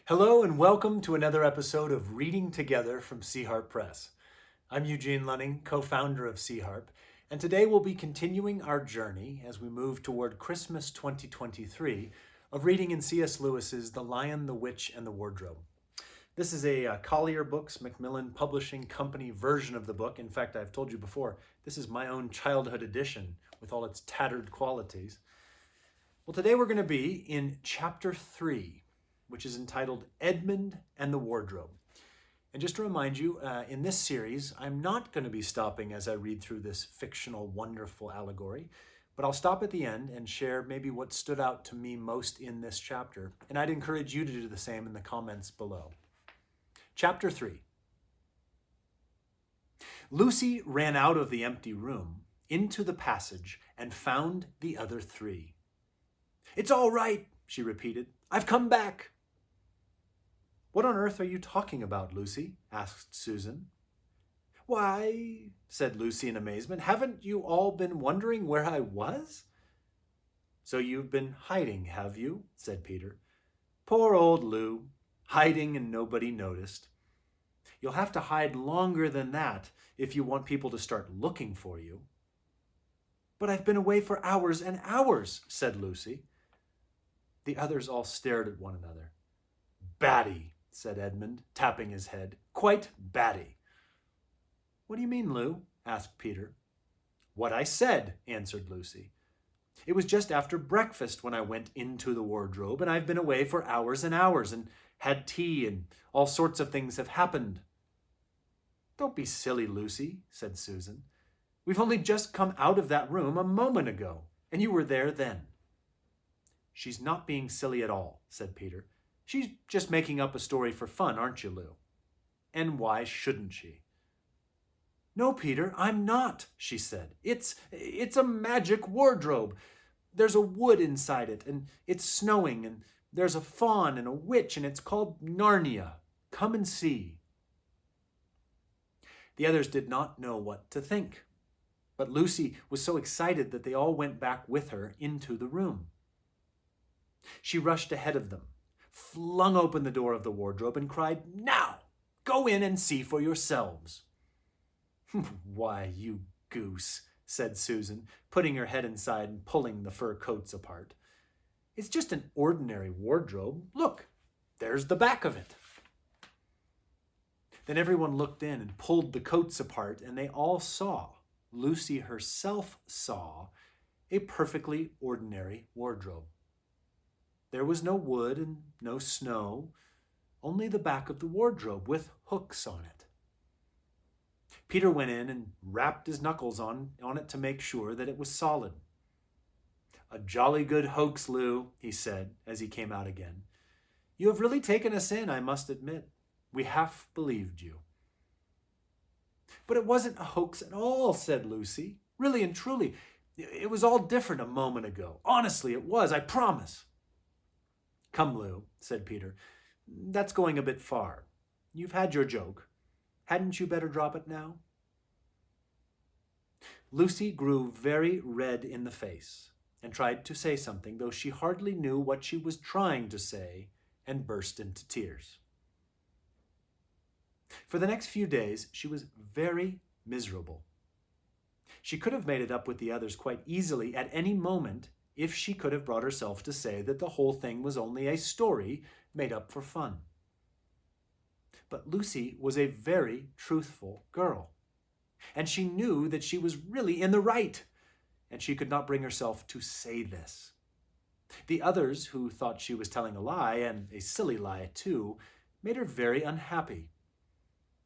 Hello and welcome to another episode of Reading Together from Sea Harp Press. I'm Eugene Luning, co-founder of Sea Harp, and today we'll be continuing our journey as we move toward Christmas 2023 of reading in C.S. Lewis's The Lion, the Witch, and the Wardrobe. This is a Collier Books Macmillan Publishing Company version of the book. In fact, I've told you before, this is my own childhood edition with all its tattered qualities. Well, today we're going to be in Chapter 3, which is entitled Edmund and the Wardrobe. And just to remind you, in this series, I'm not going to be stopping as I read through this fictional, wonderful allegory, but I'll stop at the end and share maybe what stood out to me most in this chapter. And I'd encourage you to do the same in the comments below. Chapter 3. Lucy ran out of the empty room, into the passage, and found the other three. "It's all right," she repeated. "I've come back." "What on earth are you talking about, Lucy?" asked Susan. "Why," said Lucy in amazement, "haven't you all been wondering where I was?" "So you've been hiding, have you?" said Peter. "Poor old Lou, hiding and nobody noticed. You'll have to hide longer than that if you want people to start looking for you." "But I've been away for hours and hours," said Lucy. The others all stared at one another. "Batty," said Edmund, tapping his head. "Quite batty." "What do you mean, Lou?" asked Peter. "What I said," answered Lucy. "It was just after breakfast when I went into the wardrobe, and I've been away for hours and hours, and had tea, and all sorts of things have happened." "Don't be silly, Lucy," said Susan. "We've only just come out of that room a moment ago, and you were there then." "She's not being silly at all," said Peter. "She's just making up a story for fun, aren't you, Lou? And why shouldn't she?" "No, Peter, I'm not," she said. It's a magic wardrobe. There's a wood inside it, and it's snowing, and there's a faun and a witch, and it's called Narnia. Come and see." The others did not know what to think, but Lucy was so excited that they all went back with her into the room. She rushed ahead of them, flung open the door of the wardrobe, and cried, "Now, go in and see for yourselves." "Why, you goose," said Susan, putting her head inside and pulling the fur coats apart. "It's just an ordinary wardrobe. Look, there's the back of it." Then everyone looked in and pulled the coats apart, and they all saw, Lucy herself saw, a perfectly ordinary wardrobe. There was no wood and no snow, only the back of the wardrobe with hooks on it. Peter went in and rapped his knuckles on it to make sure that it was solid. "A jolly good hoax, Lou," he said as he came out again. "You have really taken us in, I must admit. We half believed you." "But it wasn't a hoax at all," said Lucy. "Really and truly, it was all different a moment ago. Honestly, it was, I promise." "Come, Lou," said Peter. "That's going a bit far. You've had your joke. Hadn't you better drop it now?" Lucy grew very red in the face and tried to say something, though she hardly knew what she was trying to say, and burst into tears. For the next few days, she was very miserable. She could have made it up with the others quite easily at any moment if she could have brought herself to say that the whole thing was only a story made up for fun. But Lucy was a very truthful girl, and she knew that she was really in the right, and she could not bring herself to say this. The others, who thought she was telling a lie, and a silly lie too, made her very unhappy.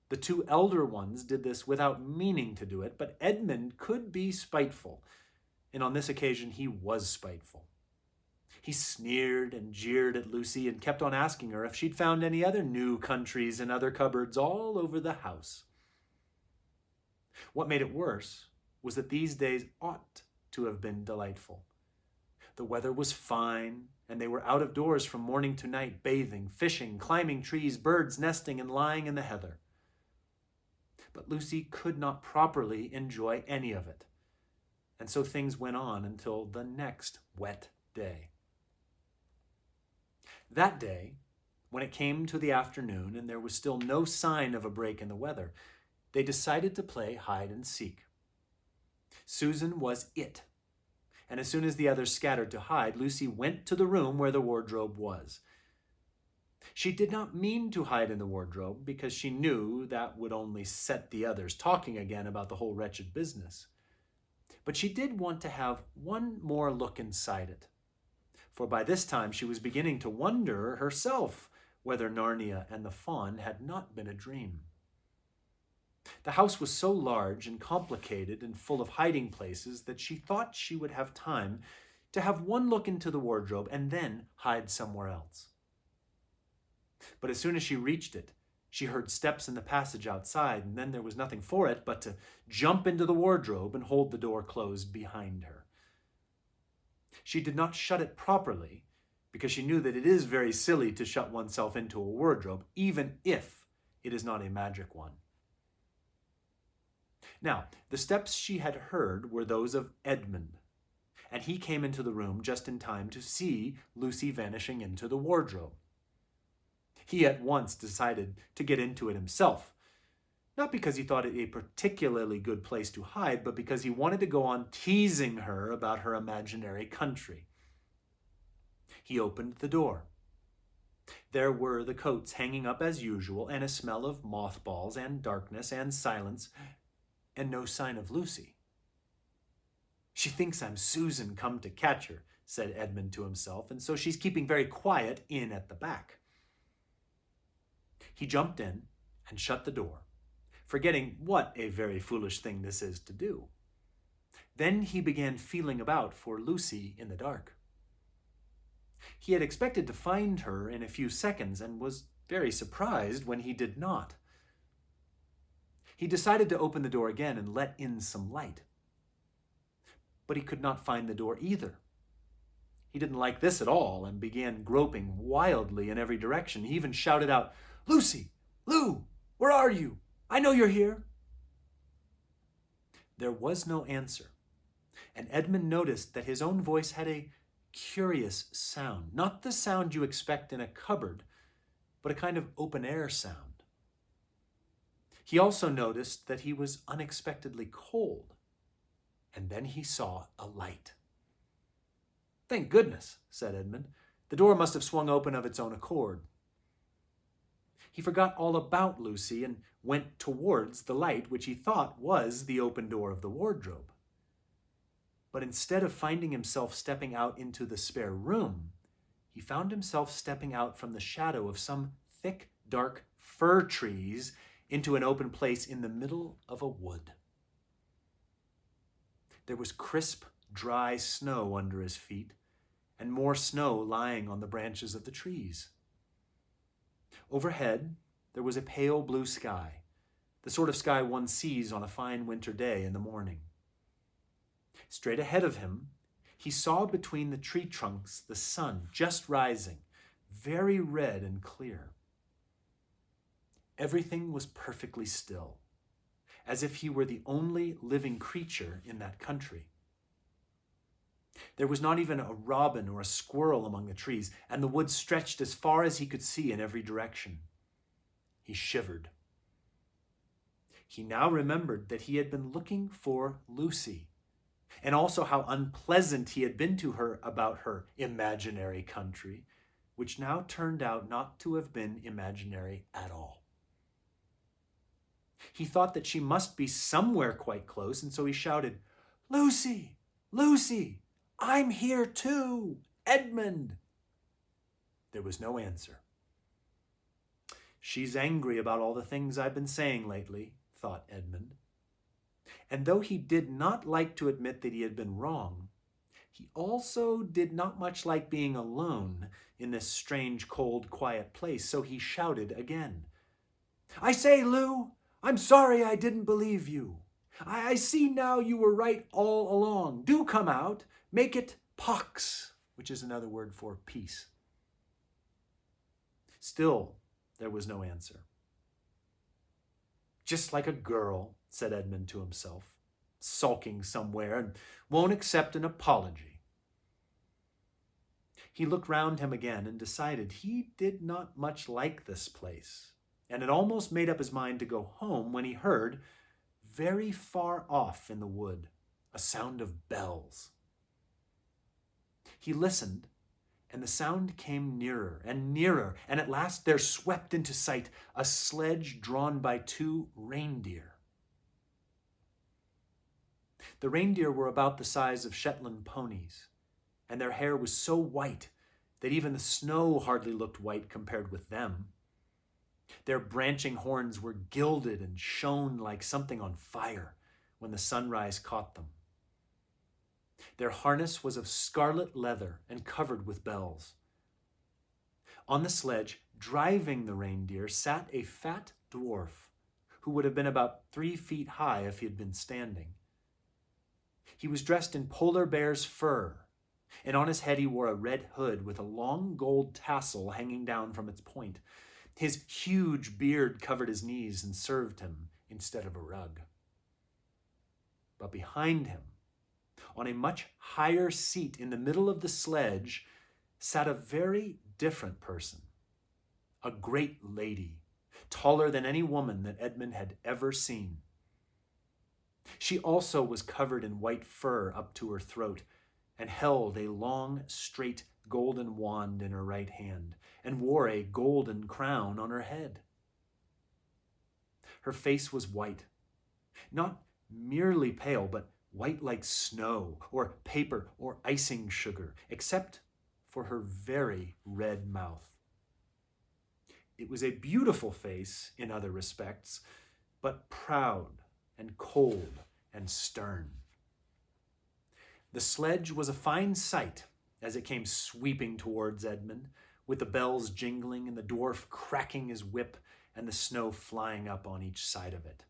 The two elder ones did this without meaning to do it, but Edmund could be spiteful, and on this occasion he was spiteful. He sneered and jeered at Lucy and kept on asking her if she'd found any other new countries and other cupboards all over the house. What made it worse was that these days ought to have been delightful. The weather was fine, and they were out of doors from morning to night, bathing, fishing, climbing trees, birds nesting, and lying in the heather. But Lucy could not properly enjoy any of it, and so things went on until the next wet day. That day, When it came to the afternoon and there was still no sign of a break in the weather, they decided to play hide and seek. Susan was it, and as soon as the others scattered to hide, Lucy went to the room where the wardrobe was. She did not mean to hide in the wardrobe because she knew that would only set the others talking again about the whole wretched business. But she did want to have one more look inside it, for by this time she was beginning to wonder herself whether Narnia and the fawn had not been a dream. The house was so large and complicated and full of hiding places that she thought she would have time to have one look into the wardrobe and then hide somewhere else. But as soon as she reached it, she heard steps in the passage outside, and then there was nothing for it but to jump into the wardrobe and hold the door closed behind her. She did not shut it properly because she knew that it is very silly to shut oneself into a wardrobe, even if it is not a magic one. Now, the steps she had heard were those of Edmund, and he came into the room just in time to see Lucy vanishing into the wardrobe. He at once decided to get into it himself, not because he thought it a particularly good place to hide, but because he wanted to go on teasing her about her imaginary country. He opened the door. There were the coats hanging up as usual, and a smell of mothballs and darkness and silence, and no sign of Lucy. "She thinks I'm Susan come to catch her," said Edmund to himself, "and so she's keeping very quiet in at the back." He jumped in and shut the door, forgetting what a very foolish thing this is to do. Then he began feeling about for Lucy in the dark. He had expected to find her in a few seconds and was very surprised when he did not. He decided to open the door again and let in some light. But he could not find the door either. He didn't like this at all and began groping wildly in every direction. He even shouted out, "Lucy! Lou! Where are you? I know you're here!" There was no answer, and Edmund noticed that his own voice had a curious sound, not the sound you expect in a cupboard, but a kind of open-air sound. He also noticed that he was unexpectedly cold, and then he saw a light. "Thank goodness," said Edmund. "The door must have swung open of its own accord." He forgot all about Lucy and went towards the light, which he thought was the open door of the wardrobe. But instead of finding himself stepping out into the spare room, he found himself stepping out from the shadow of some thick, dark fir trees into an open place in the middle of a wood. There was crisp, dry snow under his feet, and more snow lying on the branches of the trees. Overhead, there was a pale blue sky, the sort of sky one sees on a fine winter day in the morning. Straight ahead of him, he saw between the tree trunks the sun just rising, very red and clear. Everything was perfectly still, as if he were the only living creature in that country. There was not even a robin or a squirrel among the trees, and the wood stretched as far as he could see in every direction. He shivered. He now remembered that he had been looking for Lucy, and also how unpleasant he had been to her about her imaginary country, which now turned out not to have been imaginary at all. He thought that she must be somewhere quite close, and so he shouted, "Lucy! Lucy! I'm here too! Edmund!" There was no answer. "She's angry about all the things I've been saying lately," thought Edmund. And though he did not like to admit that he had been wrong, he also did not much like being alone in this strange, cold, quiet place, so he shouted again. "I say, Lou, I'm sorry I didn't believe you. I see now you were right all along. Do come out. Make it pax," which is another word for peace. Still, there was no answer. "Just like a girl," said Edmund to himself, "sulking somewhere and won't accept an apology." He looked round him again and decided he did not much like this place, and had almost made up his mind to go home when he heard, very far off in the wood, a sound of bells. He listened, and the sound came nearer, and at last there swept into sight a sledge drawn by 2 reindeer. The reindeer were about the size of Shetland ponies, and their hair was so white that even the snow hardly looked white compared with them. Their branching horns were gilded and shone like something on fire when the sunrise caught them. Their harness was of scarlet leather and covered with bells. On the sledge, driving the reindeer, sat a fat dwarf who would have been about 3 feet high if he had been standing. He was dressed in polar bear's fur, and on his head he wore a red hood with a long gold tassel hanging down from its point. His huge beard covered his knees and served him instead of a rug. But behind him, on a much higher seat in the middle of the sledge, sat a very different person, a great lady, taller than any woman that Edmund had ever seen. She also was covered in white fur up to her throat, and held a long, straight, golden wand in her right hand, and wore a golden crown on her head. Her face was white, not merely pale, but white like snow, or paper, or icing sugar, except for her very red mouth. It was a beautiful face in other respects, but proud and cold and stern. The sledge was a fine sight as it came sweeping towards Edmund, with the bells jingling and the dwarf cracking his whip and the snow flying up on each side of it.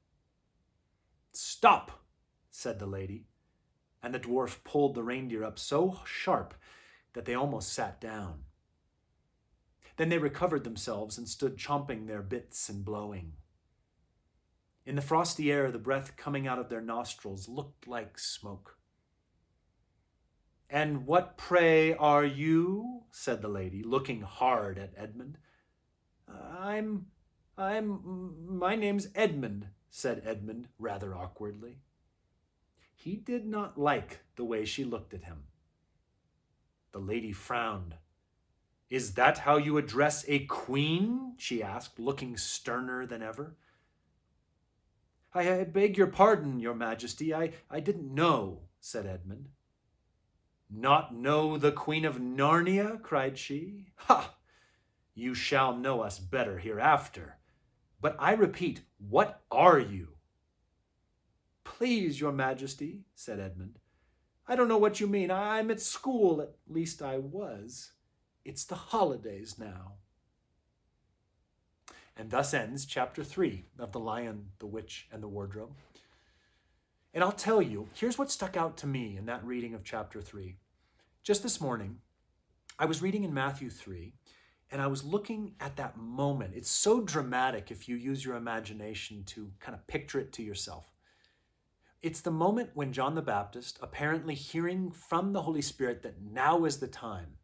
"Stop," said the lady, and the dwarf pulled the reindeer up so sharp that they almost sat down. Then they recovered themselves and stood chomping their bits and blowing. In the frosty air, the breath coming out of their nostrils looked like smoke. "And what, pray, are you?" said the lady, looking hard at Edmund. My name's Edmund," said Edmund rather awkwardly. He did not like the way she looked at him. The lady frowned. "Is that how you address a queen?" she asked, looking sterner than ever. I beg your pardon, your majesty. I didn't know," said Edmund. "Not know the Queen of Narnia?" cried she. "Ha! You shall know us better hereafter. But I repeat, what are you?" "Please, your majesty," said Edmund, "I don't know what you mean. I'm at school, at least I was. It's the holidays now." And thus ends chapter 3 of The Lion, the Witch, and the Wardrobe. And I'll tell you, here's what stuck out to me in that reading of chapter 3. Just this morning, I was reading in Matthew 3, and I was looking at that moment. It's so dramatic if you use your imagination to kind of picture it to yourself. It's the moment when John the Baptist, apparently hearing from the Holy Spirit that now is the time,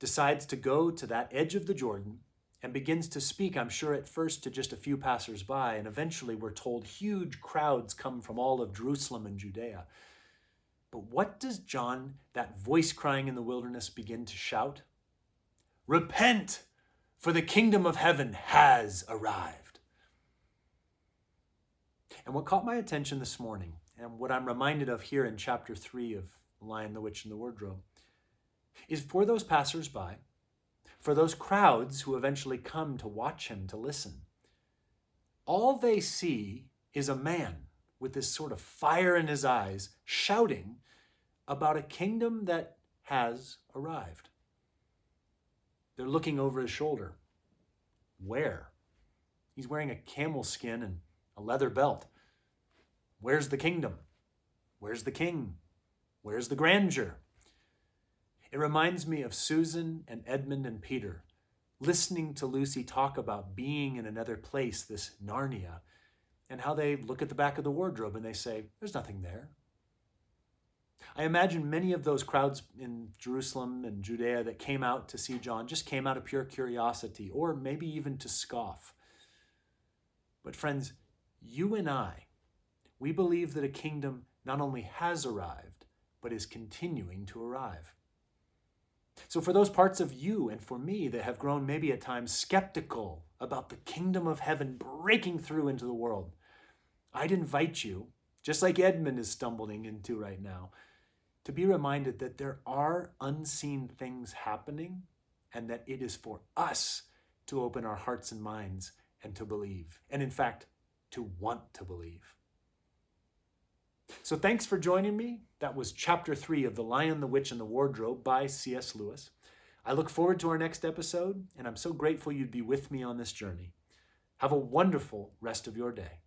decides to go to that edge of the Jordan and begins to speak, I'm sure at first to just a few passers-by, and eventually we're told huge crowds come from all of Jerusalem and Judea. But what does John, that voice crying in the wilderness, begin to shout? "Repent, for the kingdom of heaven has arrived." And what caught my attention this morning, and what I'm reminded of here in chapter 3 of The Lion, the Witch, and the Wardrobe, is for those passers-by, for those crowds who eventually come to watch him, to listen, all they see is a man with this sort of fire in his eyes, shouting about a kingdom that has arrived. They're looking over his shoulder. Where? He's wearing a camel skin and a leather belt. Where's the kingdom? Where's the king? Where's the grandeur? It reminds me of Susan and Edmund and Peter listening to Lucy talk about being in another place, this Narnia, and how they look at the back of the wardrobe and they say, "There's nothing there." I imagine many of those crowds in Jerusalem and Judea that came out to see John just came out of pure curiosity, or maybe even to scoff. But friends, you and I, we believe that a kingdom not only has arrived, but is continuing to arrive. So for those parts of you and for me that have grown maybe at times skeptical about the kingdom of heaven breaking through into the world, I'd invite you, just like Edmund is stumbling into right now, to be reminded that there are unseen things happening and that it is for us to open our hearts and minds and to believe. And in fact, to want to believe. So thanks for joining me. That was Chapter 3 of The Lion, the Witch, and the Wardrobe by C.S. Lewis. I look forward to our next episode, and I'm so grateful you'd be with me on this journey. Have a wonderful rest of your day.